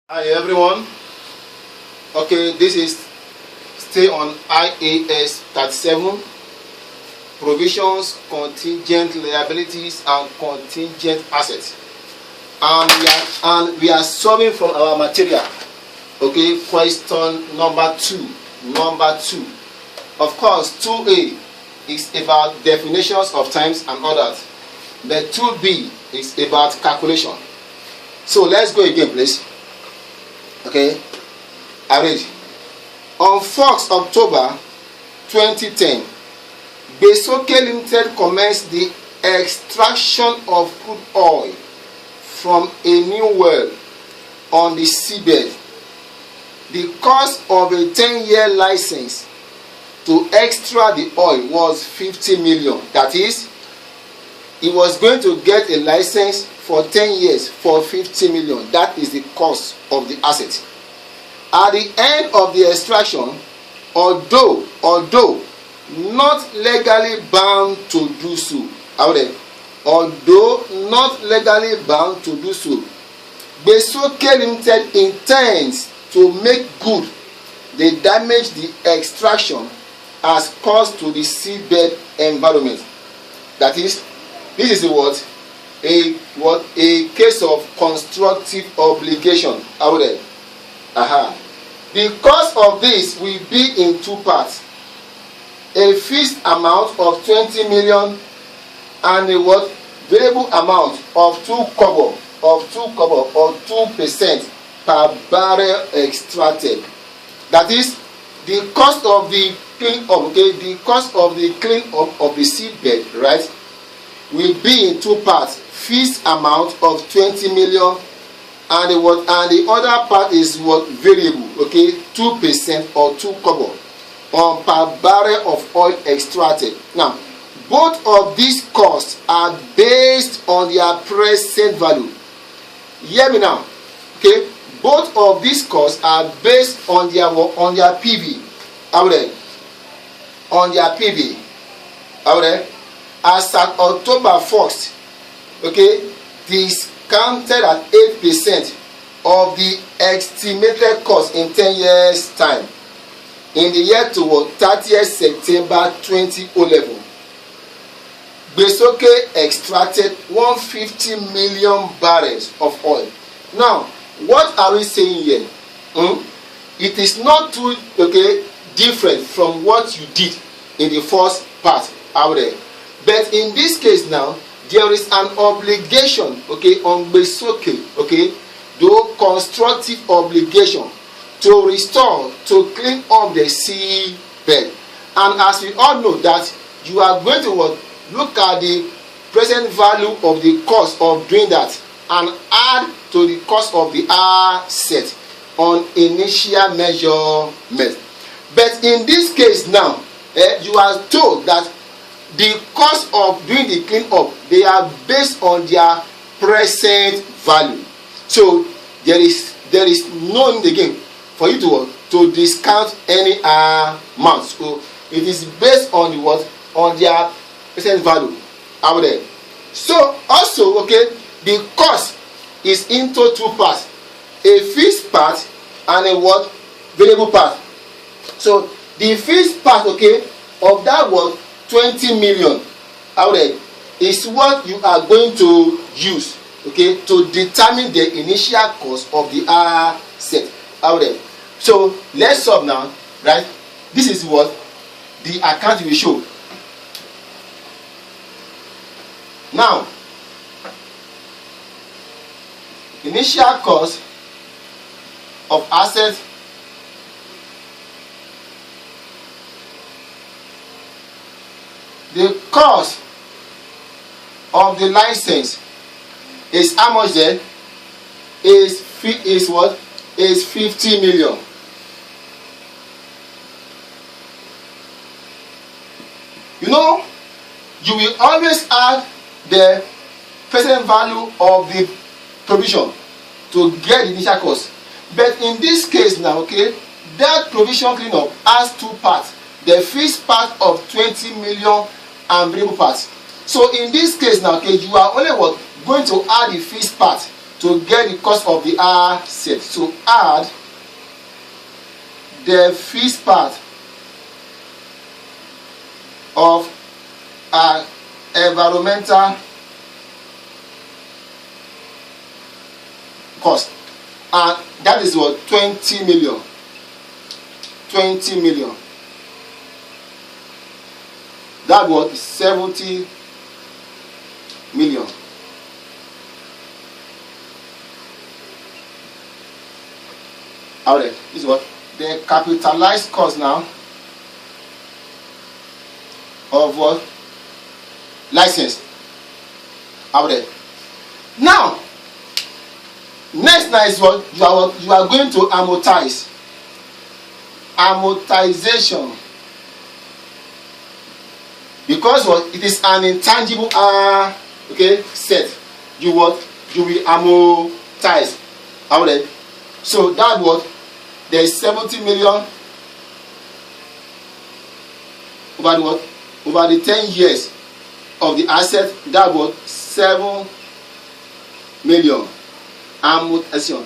Hi everyone. Okay, this is stay on IAS 37, provisions, contingent liabilities and contingent assets, and we are solving from our material. Okay, question number two. Of course, 2A is about definitions of times and others, but 2B is about calculation. So let's go again, please. Okay, I read. On 4th October 2010, Besoke Limited commenced the extraction of crude oil from a new well on the seabed. The cost of a 10-year license to extract the oil was 50 million. That is, he was going to get a license for 10 years for 50 million. That is the cost of the asset. At the end of the extraction, although not legally bound to do so, Besoke Limited intends to make good the damage the extraction has caused to the seabed environment. That is, this is a case of constructive obligation. The cost of this will be in two parts: a fixed amount of 20 million and a variable amount of 2 kobo or 2% per barrel extracted. That is, the cost of the clean up, the cost of the clean up of the seabed, right, will be in two parts: fixed amount of 20 million and the other part is variable, 2% or 2 kobo on per barrel of oil extracted. Now, both of these costs are based on their present value. Hear me now. Okay, both of these costs are based on their PV. On their PV. As at October 1st, discounted at 8% of the estimated cost in 10 years time. In the year to 30th September 2011, Besoke extracted 150 million barrels of oil. Now, what are we saying here? It is not too different from what you did in the first part But in this case now, there is an obligation on Besoke, the constructive obligation to restore, to clean up the sea bed. And as we all know that you are going to look at the present value of the cost of doing that and add to the cost of the asset on initial measurement. But in this case now, you are told that the cost of doing the clean up, they are based on their present value. So there is no need again for you to discount any amount. So it is based on on their present value out there. So also the cost is into two parts: a fixed part and a variable part. So the fixed part of that 20 million out there is what you are going to use to determine the initial cost of the asset out there. So let's solve now, right? This is what the account will show. Now, initial cost of asset the cost of the license is how much then? Is 50 million. You will always add the present value of the provision to get the initial cost. But in this case now, that provision cleanup has two parts: the fixed part of 20 million and variable part. So in this case now, you are only going to add the fixed part to get the cost of the asset. So add the fixed part of an environmental cost, and that is what 20 million. 20 million. That was 70 million. Alright, this is what the capitalized cost now of what? License. Alright. Now, next now is what you are going to amortize. Amortization. Because what? It is an intangible set. You will amortize. Alright. So that what? There is 70 million over what? Over the 10 years of the asset. That was 7 million amortization.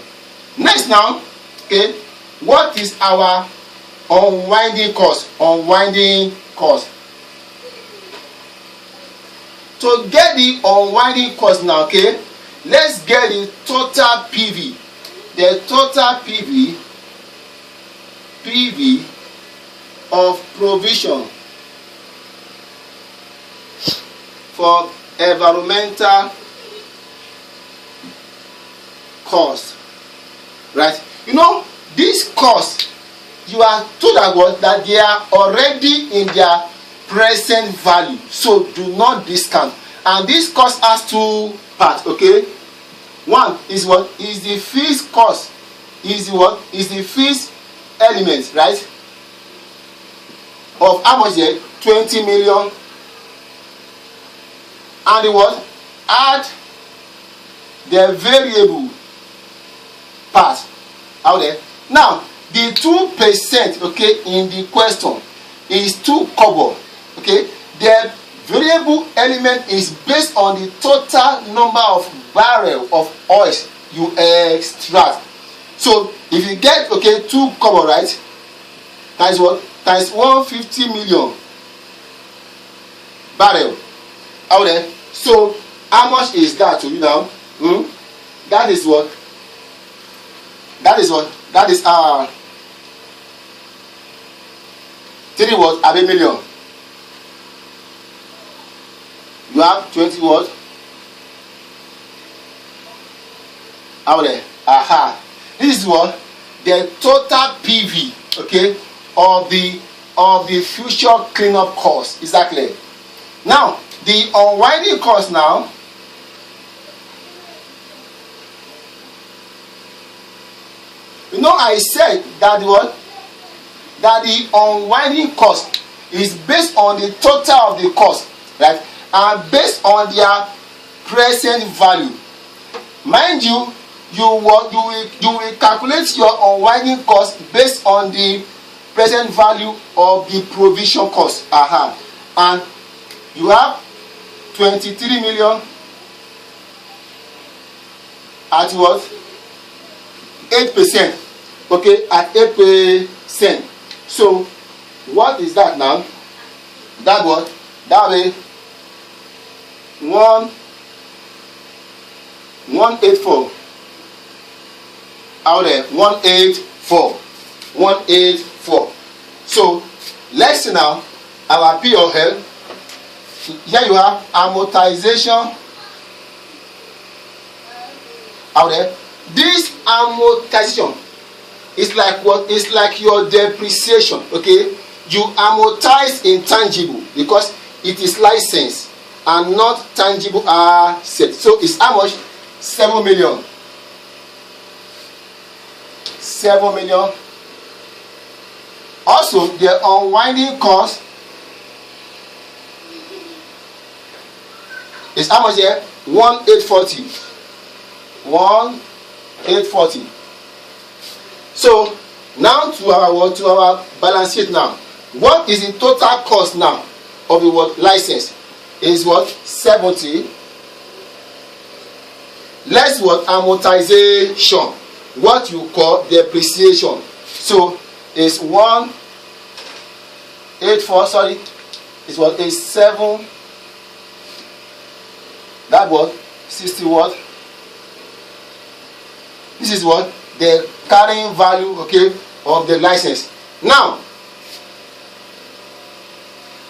Next now, okay, what is our unwinding cost? Unwinding cost. To get the unwinding cost now, okay, let's get the total PV. The total PV of provision for environmental cost, right? You know, these costs, you are told that they are already in their present value, so do not discount. And this cost has two parts, okay? One is what is the fixed cost, is what is the fixed element, right? Of how much there? 20 million. And the what? Add the variable part out there. Now, the 2%, okay, in the question is 2 kobo. Okay, the variable element is based on the total number of barrel of oil you extract. So if you get, okay, 2 kobo, right, times what? Times 150 million barrel out there. So how much is that to you now? That is what? That is what? That is 3 what? A million. You have 20 what? Out there. Aha. This is what? The total PV, okay, of the future cleanup cost. Exactly. Now, the unwinding cost now. You know, I said that what? That the unwinding cost is based on the total of the cost, right? And based on their present value. Mind you, you will calculate your unwinding cost based on the present value of the provision cost. And you have 23 million at what? 8%. Okay, at 8%. So what is that now? That what? That way 184 out there. 184. So let's see now our P or L. Here you have amortization out there. This amortization is like what? It's like your depreciation. Okay, you amortize intangible because it is licensed and not tangible asset. So it's how much? 7 million. 7 million. Also, the unwinding cost is how much here? 1,840. 1,840. So now to our balance sheet now. What is the total cost now of the what license? Is what? 70 less what? Amortization, what you call depreciation. So it's 184, sorry, it's what? It's 7, that what? 60 what? This is what? The carrying value, okay, of the license. Now,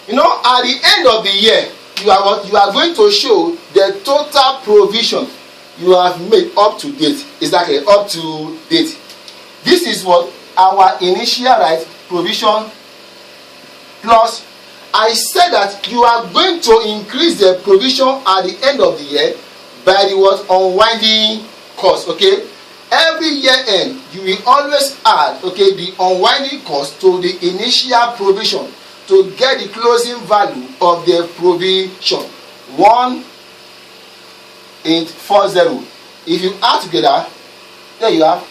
you know, at the end of the year, you are what? You are going to show the total provision you have made up to date. Exactly, up to date. This is what? Our initial right provision plus. I said that you are going to increase the provision at the end of the year by the what? Unwinding cost. Okay, every year end you will always add, okay, the unwinding cost to the initial provision to get the closing value of the provision. 1840. If you add together, there you have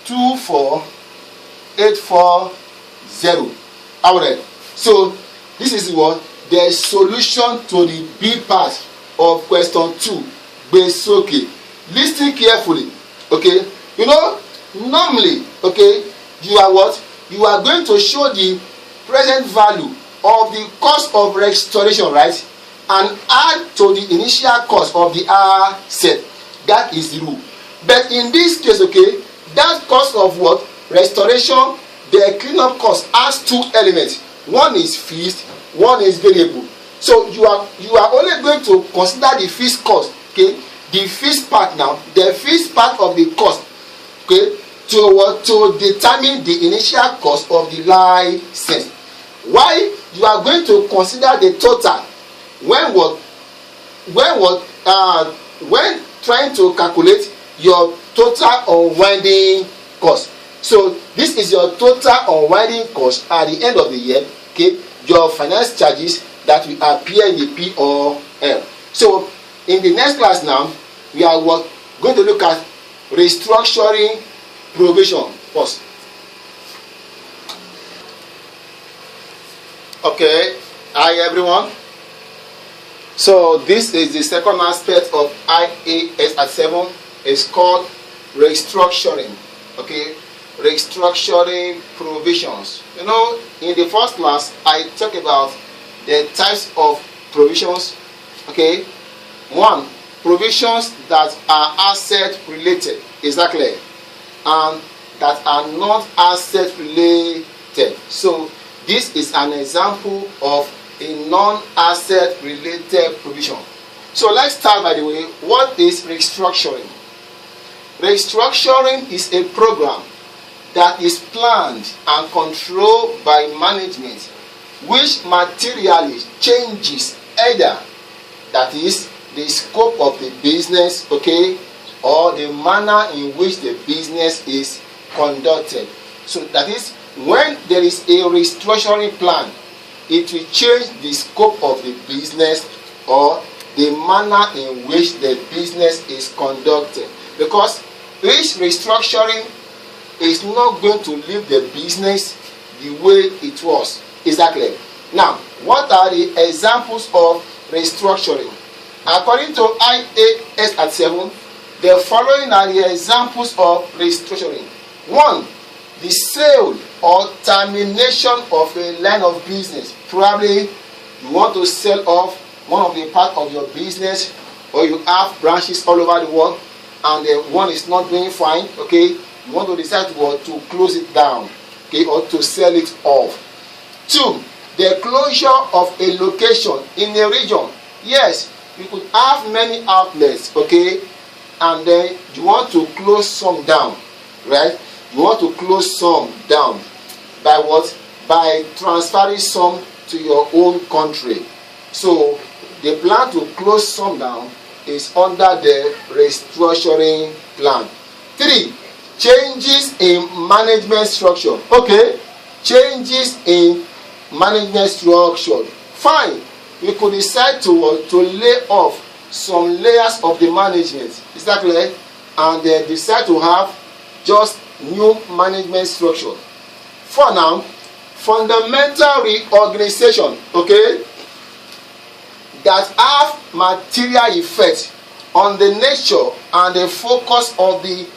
24840. Alright, so this is what? The solution to the B part of question 2. Besoke. Listen carefully. Okay, you know, normally, okay, you are what? You are going to show the present value of the cost of restoration, right, and add to the initial cost of the asset. That is the rule. But in this case, okay, that cost of what? Restoration, the cleanup cost has two elements. One is fixed, one is variable. So you are only going to consider the fixed cost, okay, the fixed part now, the fixed part of the cost, okay, to determine the initial cost of the license. Why you are going to consider the total when trying to calculate your total unwinding cost. So this is your total unwinding cost at the end of the year, okay, your finance charges that will appear in the P or L. So in the next class now, we are going to look at restructuring provision first. Okay, hi everyone. So this is the second aspect of IAS at 7. It's called restructuring. Okay, restructuring provisions. You know, in the first class I talked about the types of provisions. Okay, 1, provisions that are asset related, exactly, and that are not asset related. So this is an example of a non-asset related provision. So let's start by the way, what is restructuring? Restructuring is a program that is planned and controlled by management which materially changes either, that is, the scope of the business, okay, or the manner in which the business is conducted. So that is, when there is a restructuring plan, it will change the scope of the business or the manner in which the business is conducted. Because each restructuring is not going to leave the business the way it was. Exactly. Now, what are the examples of restructuring? According to IAS at 7, the following are the examples of restructuring. 1, the sale or termination of a line of business. Probably you want to sell off one of the part of your business, or you have branches all over the world and the one is not doing fine, okay, you want to decide to close it down, okay, or to sell it off. 2, the closure of a location in a region. Yes, you could have many outlets, okay, and then you want to close some down, right? You want to close some down by what? By transferring some to your own country. So the plan to close some down is under the restructuring plan. 3, changes in management structure. Okay, changes in management structure. Fine, you could decide to lay off some layers of the management. Is that clear? And then decide to have just new management structure. For now, fundamental reorganization, okay, that have material effect on the nature and the focus of the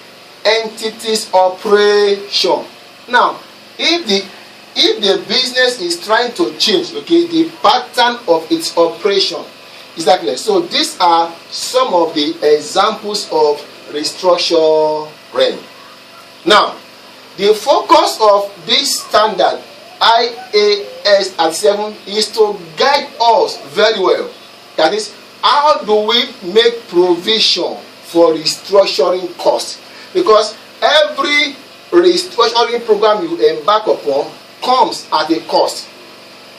entity's operation. Now, if the business is trying to change, okay, the pattern of its operation, exactly. So these are some of the examples of restructuring. Now, the focus of this standard IAS at 7 is to guide us very well. That is, how do we make provision for restructuring costs? Because every restructuring program you embark upon comes at a cost.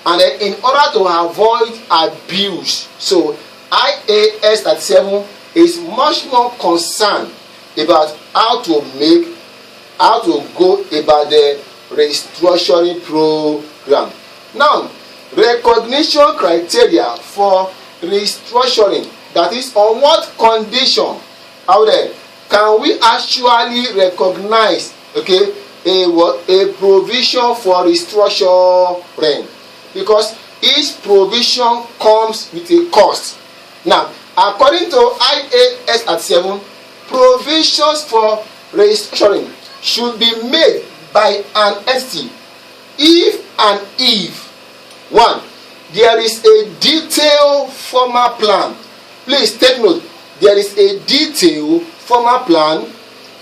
And then in order to avoid abuse, so IAS at 7 is much more concerned about how to go about the restructuring program. Now, recognition criteria for restructuring, that is, on what condition out there can we actually recognize, okay, a provision for restructuring, because each provision comes with a cost. Now, according to IAS at 7, provisions for restructuring should be made by an entity if 1. There is a detailed formal plan. Please take note, there is a detailed formal plan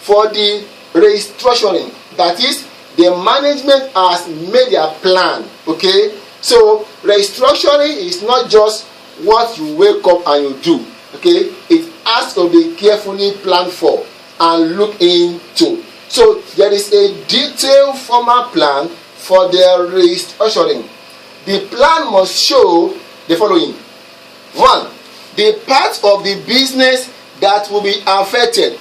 for the restructuring. That is, the management has made a plan. Okay, so restructuring is not just what you wake up and you do. Okay, it has to be carefully planned for and looked into. So there is a detailed formal plan for the restructuring. The plan must show the following. 1. The part of the business that will be affected.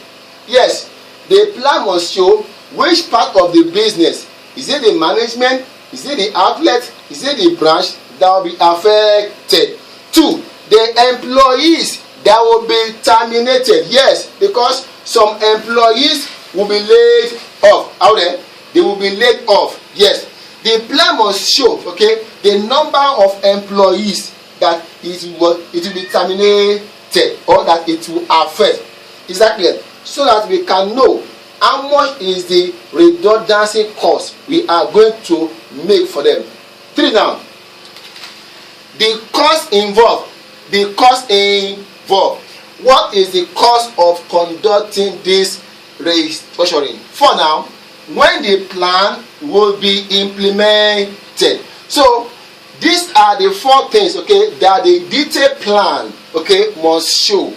Yes, the plan must show which part of the business. Is it the management? Is it the outlet? Is it the branch that will be affected? 2. The employees that will be terminated. Yes, because some employees will be laid off. Out there, they will be laid off. Yes, the plan must show, okay, the number of employees that it will be terminated or that it will affect. Exactly, so that we can know how much is the redundancy cost we are going to make for them. 3 now, the cost involved. The cost involved. What is the cost of conducting this restructuring? 4 now, when the plan will be implemented. So these are the 4 things, okay, that the detailed plan, okay, must show.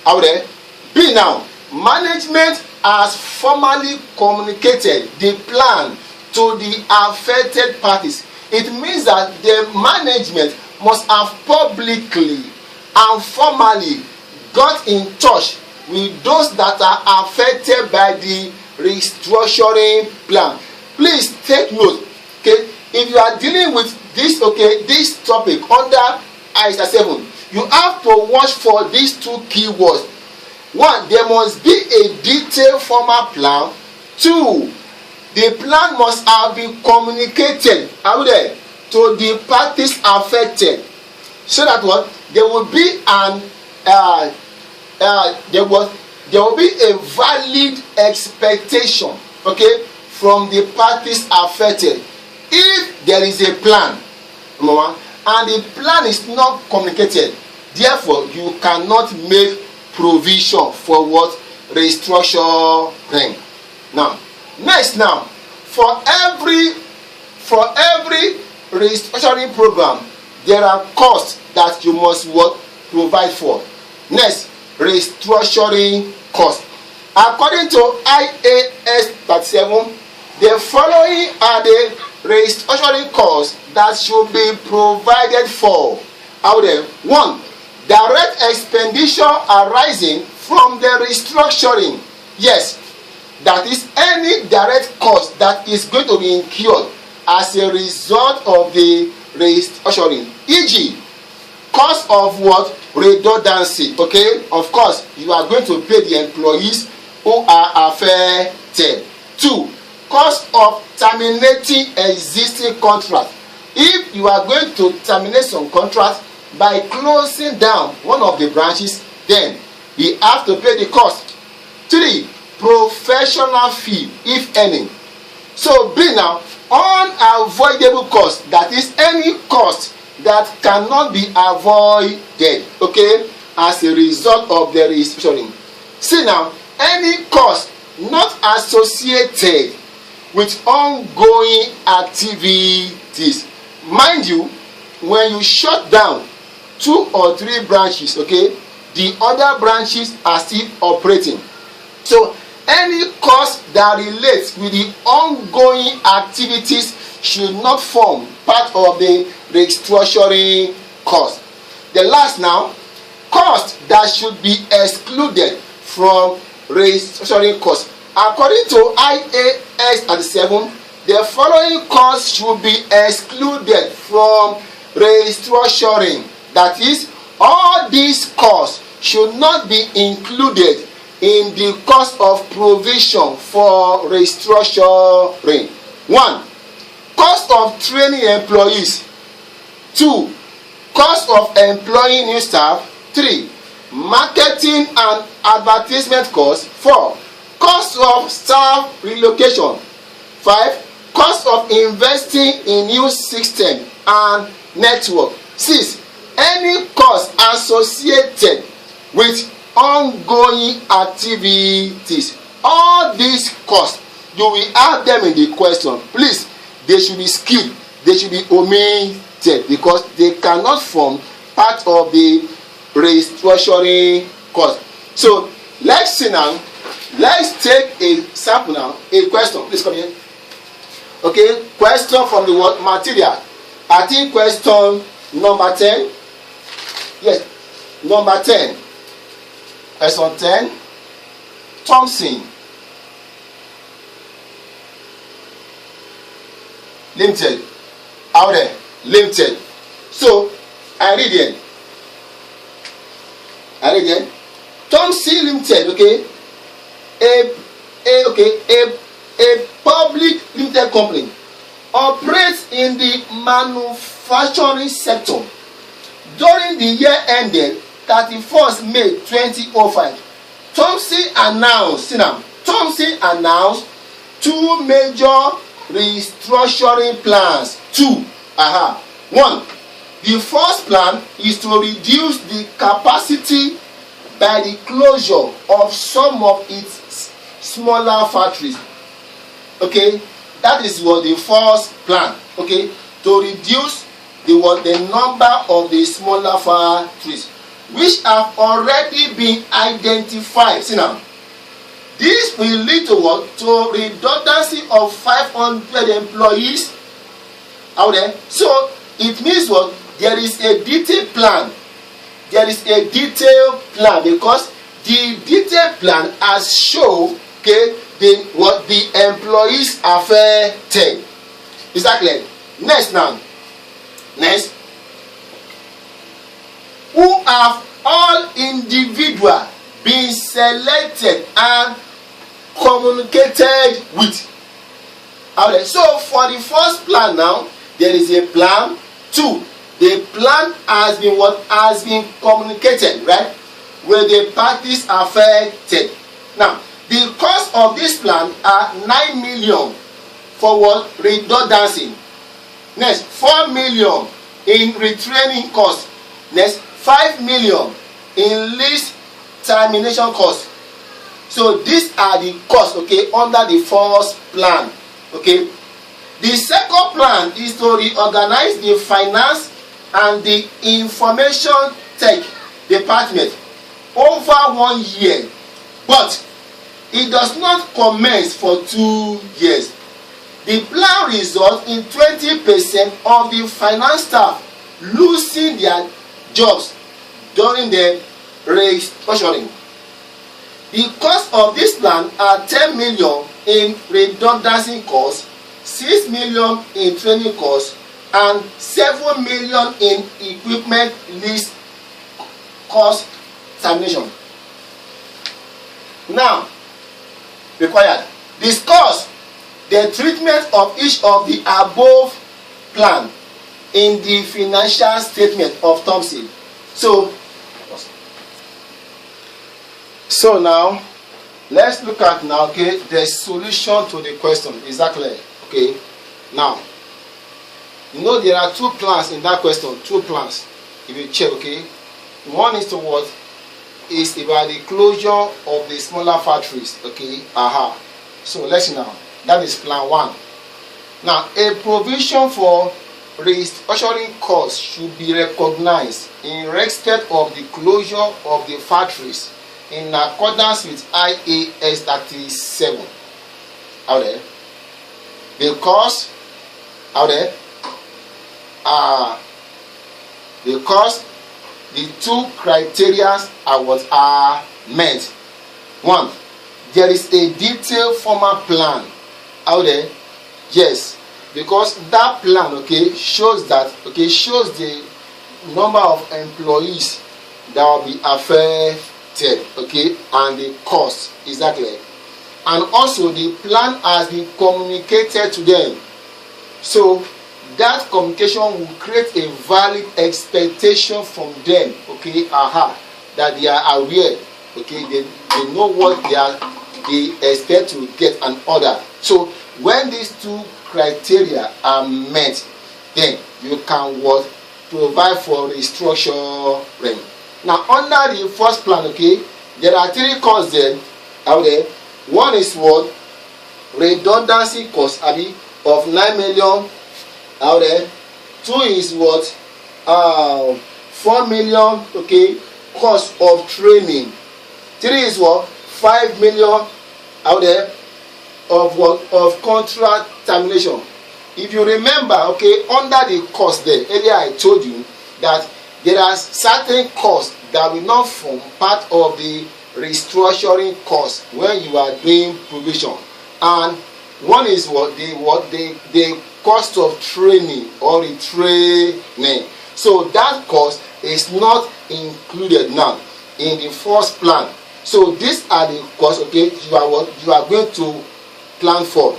Out there. B now, management has formally communicated the plan to the affected parties. It means that the management must have publicly and formally got in touch with those that are affected by the restructuring plan. Please take note, okay, if you are dealing with this, okay, this topic under IAS 7, you have to watch for these 2 keywords. 1, there must be a detailed formal plan. 2, the plan must have been communicated out there to the parties affected, so that what there will be an there will be a valid expectation, okay, from the parties affected. If there is a plan, and the plan is not communicated, therefore you cannot make provision for what restructuring. Now, next, now, for every restructuring program, there are costs that you must provide for. Next, restructuring cost. According to IAS 37, the following are the restructuring costs that should be provided for. Out there. 1, direct expenditure arising from the restructuring. Yes, that is any direct cost that is going to be incurred as a result of the restructuring, e.g., cost of what? Redundancy. Okay, of course, you are going to pay the employees who are affected. 2, cost of terminating existing contract. If you are going to terminate some contract by closing down one of the branches, then he has to pay the cost. 3. Professional fee, if any. So B now, unavoidable cost, that is any cost that cannot be avoided, okay, as a result of the restructuring. See now, any cost not associated with ongoing activities. Mind you, when you shut down 2 or 3 branches, okay, the other branches are still operating. So any cost that relates with the ongoing activities should not form part of the restructuring cost. The last now, cost that should be excluded from restructuring cost. According to IAS 37, the following costs should be excluded from restructuring. That is, all these costs should not be included in the cost of provision for restructuring. 1. Cost of training employees. 2. Cost of employing new staff. 3. Marketing and advertisement costs. 4. Cost of staff relocation. 5. Cost of investing in new system and network. 6. Any cost associated with ongoing activities. All these costs, you will have them in the question. Please, they should be skipped, they should be omitted, because they cannot form part of the restructuring cost. So let's see now. Let's take a sample now. A question. Please come here. Okay, question from the word material. I think question number 10. Yes, number 10. Question 10. Thompson Limited. Out there. Limited. So I read it. Thompson Limited, okay. A public limited company operates in the manufacturing sector. During the year ended 31st May 2005, Thompson announced 2 major restructuring plans. 1. The first plan is to reduce the capacity by the closure of some of its smaller factories. Okay, that is what the first plan. Okay, to reduce the number of the smaller factories, which have already been identified. See now, this will lead to what? To redundancy of 500 employees out there. So it means what? There is a detailed plan. Because the detailed plan has shown, okay, what the employees affected. Is that clear? Next, who have all individuals been selected and communicated with? Okay, so for the first plan now, there is a plan. 2, the plan has been communicated, right, with the parties affected. Now, the cost of this plan are 9 million for what? Redundancy. Next, 4 million in retraining cost. Next, 5 million in lease termination cost. So these are the costs, okay, under the first plan. Okay. The second plan is to reorganize the finance and the information tech department over 1 year, but it does not commence for 2 years. The plan results in 20% of the finance staff losing their jobs during the restructuring. The cost of this plan are 10 million in redundancy costs, 6 million in training costs, and 7 million in equipment lease cost termination. Now, required. Discuss the treatment of each of the above plan in the financial statement of Thompson. So, So now let's look at now, okay, the solution to the question. Is that clear? Okay. Now, you know there are two plans in that question. Two plans. If you check, okay, one is to what is about the closure of the smaller factories. Okay. So let's see now. That is plan one. Now, a provision for restructuring costs should be recognized in respect of the closure of the factories in accordance with IAS 37. Out there. Because the two criteria are what are met. One, there is a detailed formal plan out there. Yes, because that plan, okay, shows that, okay, shows the number of employees that will be affected, okay, and the cost. Is that clear? And also the plan has been communicated to them. So that communication will create a valid expectation from them, okay, that they are aware, okay, they know what they expect to get an order. So when these two criteria are met, then you can what provide for restructuring. Now under the first plan, okay, there are three costs there out there. One is what redundancy cost of 9 million out there. Two is what 4 million, okay, cost of training. Three is what 5 million out there of what of contract termination. If you remember, okay, under the cost there earlier I told you that there are certain costs that will not form part of the restructuring cost when you are doing provision, and one is what the cost of training or retraining. So that cost is not included now in the first plan. So these are the costs, okay, you are going to plan for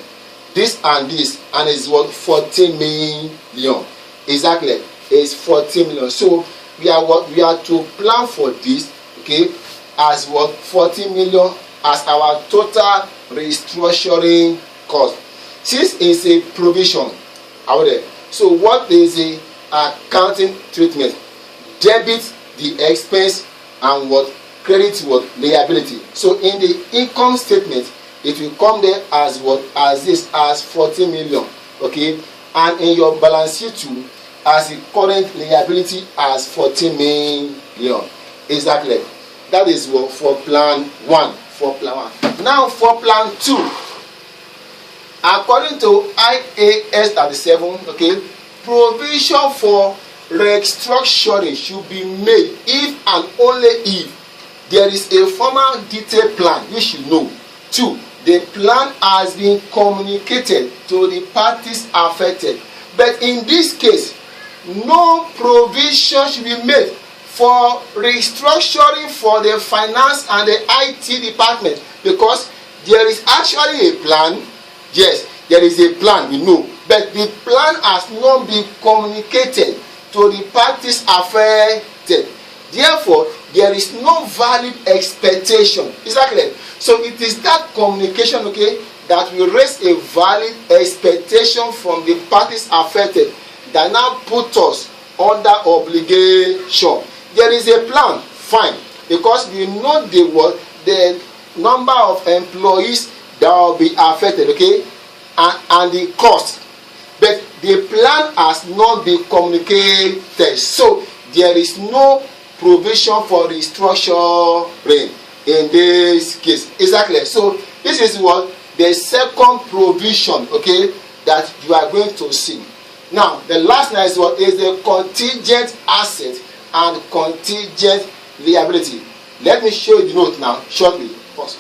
this, and it's what 14 million. Exactly, it's 14 million. So we are to plan for this, okay, as what 14 million as our total restructuring cost. Since it's a provision out there, so what is the accounting treatment? Debit the expense and what credit what liability. So in the income statement it will come there as what as 14 million, okay, and in your balance sheet too as the current liability as 14 million. Exactly. That is what for plan one. Now for plan two, according to IAS 37, okay, provision for restructuring should be made if and only if there is a formal detailed plan which you know. Two, the plan has been communicated to the parties affected. But in this case, no provision should be made for restructuring for the finance and the IT department, because there is actually a plan. Yes, there is a plan, we know, but the plan has not been communicated to the parties affected. Therefore, there is no valid expectation. Exactly. So it is that communication, okay, that will raise a valid expectation from the parties affected that now put us under obligation. There is a plan, fine, because we know the number of employees that will be affected, okay, and the cost. But the plan has not been communicated, so there is no provision for restructuring in this case. Exactly. So this is what the second provision, okay, that you are going to see. Now the last one is what is the contingent asset and contingent liability. Let me show you the note now shortly. Pause.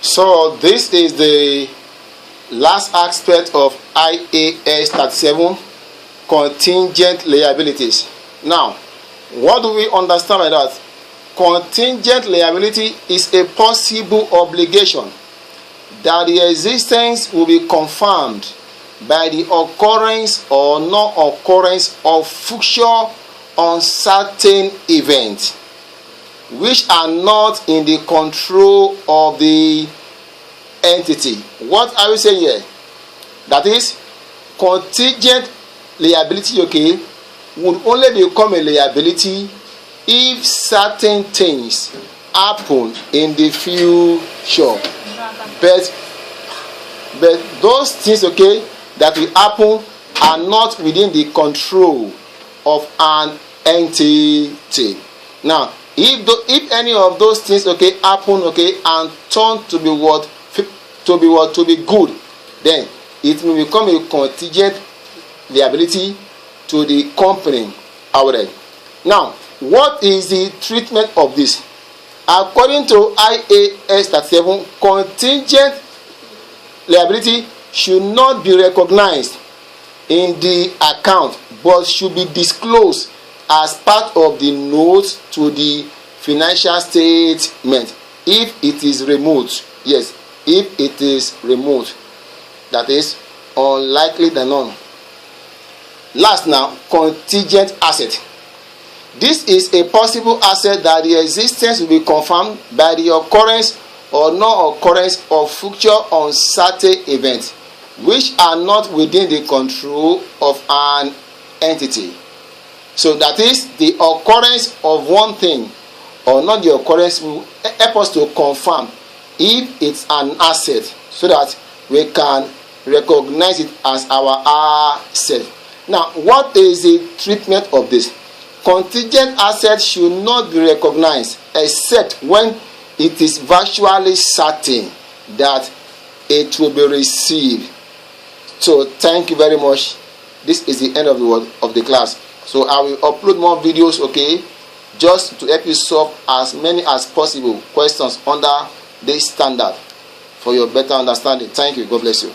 So this is the last aspect of IAS 37, contingent liabilities. Now, what do we understand by that? Contingent liability is a possible obligation that the existence will be confirmed by the occurrence or non-occurrence of future uncertain event. which are not in the control of the entity. What are we saying here? That is, contingent liability, okay, would only become a liability if certain things happen in the future. But those things, okay, that will happen are not within the control of an entity. Now, if any of those things, okay, happen, okay, and turn to be what? To be good, then it will become a contingent liability to the company outright. Now, what is the treatment of this? According to IAS 37, contingent liability should not be recognized in the account, but should be disclosed as part of the notes to the financial statement if it is remote. Yes, if it is remote, that is unlikely than none. Last now, contingent asset. This is a possible asset that the existence will be confirmed by the occurrence or non-occurrence of future uncertain events which are not within the control of an entity. So that is, the occurrence of one thing or not the occurrence will help us to confirm if it's an asset, so that we can recognize it as our asset. Now, what is the treatment of this? Contingent assets should not be recognized except when it is virtually certain that it will be received. So thank you very much. This is the end of the class. So I will upload more videos, okay, just to help you solve as many as possible questions under this standard for your better understanding. Thank you. God bless you.